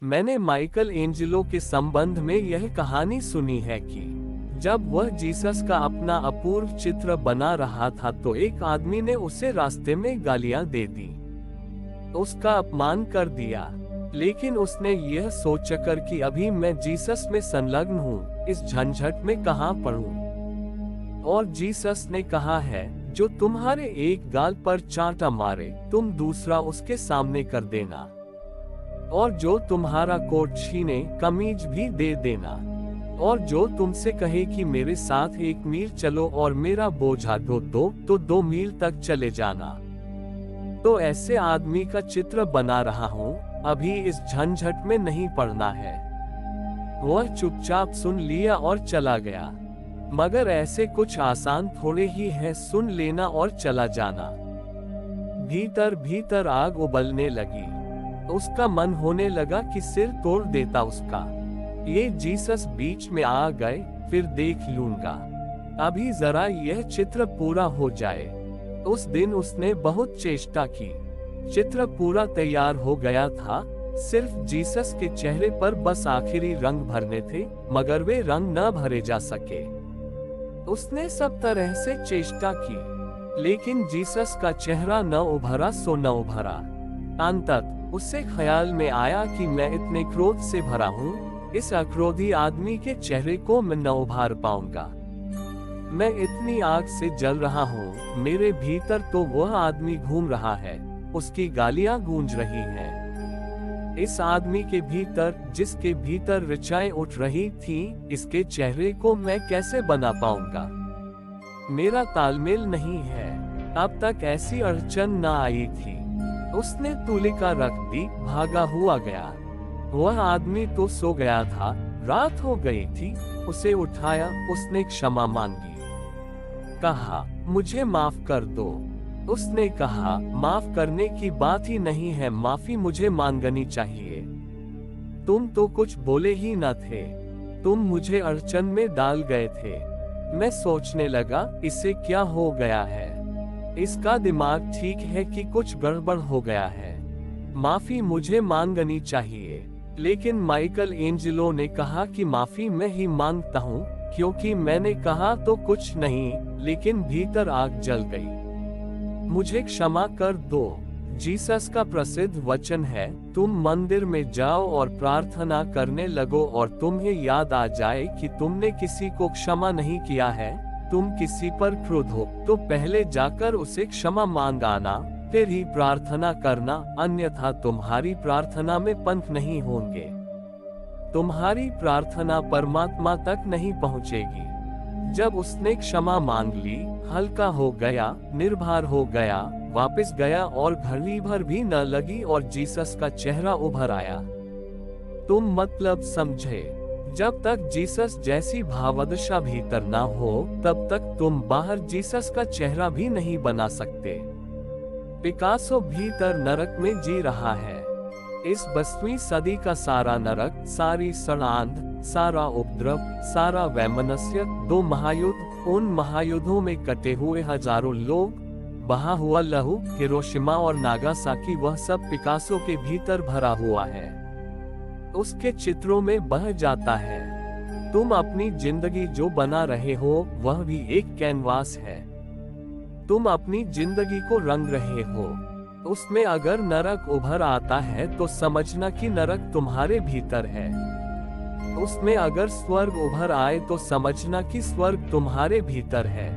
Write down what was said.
मैंने Michael Angelo के संबंध में यह कहानी सुनी है कि जब वह जीसस का अपना अपूर्व चित्र बना रहा था तो एक आदमी ने उसे रास्ते में गालियां दे दी, उसका अपमान कर दिया। लेकिन उसने यह सोचकर कि अभी मैं जीसस में संलग्न हूँ, इस झंझट में कहाँ पड़ूं। और जीसस ने कहा है, जो तुम्हारे एक गाल पर चांटा मारे तुम दूसरा उसके सामने कर देना, और जो तुम्हारा कोट छीने कमीज भी दे देना, और जो तुमसे कहे कि मेरे साथ 1 मील चलो और मेरा बोझा ढो दो तो 2 मील तक चले जाना। तो ऐसे आदमी का चित्र बना रहा हूँ, अभी इस झंझट में नहीं पड़ना है। वह चुपचाप सुन लिया और चला गया। मगर ऐसे कुछ आसान थोड़े ही है सुन लेना और चला जाना। भीतर भीतर आग उबलने लगी। उसका मन होने लगा कि सिर तोड़ देता उसका। ये जीसस बीच में आ गए, फिर देख लूंगा, अभी जरा यह चित्र पूरा हो जाए। उस दिन उसने बहुत चेष्टा की। चित्र पूरा तैयार हो गया था, सिर्फ जीसस के चेहरे पर बस आखिरी रंग भरने थे, मगर वे रंग न भरे जा सके। उसने सब तरह से चेष्टा की, लेकिन जीसस का चेहरा न उभरा सो न उभरा। अंततः उसे ख्याल में आया कि मैं इतने क्रोध से भरा हूँ, इस अक्रोधी आदमी के चेहरे को मैं न उभार पाऊंगा। मैं इतनी आग से जल रहा हूँ, मेरे भीतर तो वह आदमी घूम रहा है, उसकी गालियां गूंज रही हैं। इस आदमी के भीतर, जिसके भीतर ऋचाएं उठ रही थीं, इसके चेहरे को मैं कैसे बना पाऊंगा। मेरा तालमेल नहीं है। अब तक ऐसी अड़चन न आई थी। उसने तुलिका रख दी, भागा हुआ गया। वह आदमी तो सो गया था, रात हो गई थी। उसे उठाया, उसने क्षमा मांगी, कहा, मुझे माफ कर दो। उसने कहा, माफ करने की बात ही नहीं है, माफी मुझे मांगनी चाहिए। तुम तो कुछ बोले ही न थे, तुम मुझे अड़चन में डाल गए थे। मैं सोचने लगा, इसे क्या हो गया है, इसका दिमाग ठीक है कि कुछ गड़बड़ हो गया है, माफी मुझे मांगनी चाहिए। लेकिन माइकल एंजेलो ने कहा कि माफी मैं ही मांगता हूँ, क्योंकि मैंने कहा तो कुछ नहीं, लेकिन भीतर आग जल गई। मुझे क्षमा कर दो। जीसस का प्रसिद्ध वचन है, तुम मंदिर में जाओ और प्रार्थना करने लगो और तुम्हें याद आ जाए कि तुमने किसी को क्षमा नहीं किया है, तुम किसी पर क्रोध हो तो पहले जाकर उसे क्षमा मांग आना, फिर ही प्रार्थना करना, अन्यथा तुम्हारी प्रार्थना में पंथ नहीं होंगे। तुम्हारी प्रार्थना परमात्मा तक नहीं पहुंचेगी। जब उसने क्षमा मांग ली, हल्का हो गया, निर्भर हो गया, वापस गया और घड़ी भर भी न लगी और जीसस का चेहरा उभर आया। तुम मतलब समझे, जब तक जीसस जैसी भावदशा भीतर ना हो, तब तक तुम बाहर जीसस का चेहरा भी नहीं बना सकते। पिकासो भीतर नरक में जी रहा है। इस 20वीं सदी का सारा नरक, सारी षड्यंत्र, सारा उपद्रव, सारा वैमनस्य, 2 महायुद्ध, उन महायुद्धों में कटे हुए हजारों लोग, बहा हुआ लहू, हिरोशिमा और नागासाकी, वह सब पिकासो के भीतर भरा हुआ है, उसके चित्रों में बह जाता है। तुम अपनी जिंदगी जो बना रहे हो, वह भी एक कैनवास है। तुम अपनी जिंदगी को रंग रहे हो। उसमें अगर नरक उभर आता है तो समझना कि नरक तुम्हारे भीतर है। उसमें अगर स्वर्ग उभर आए तो समझना कि स्वर्ग तुम्हारे भीतर है।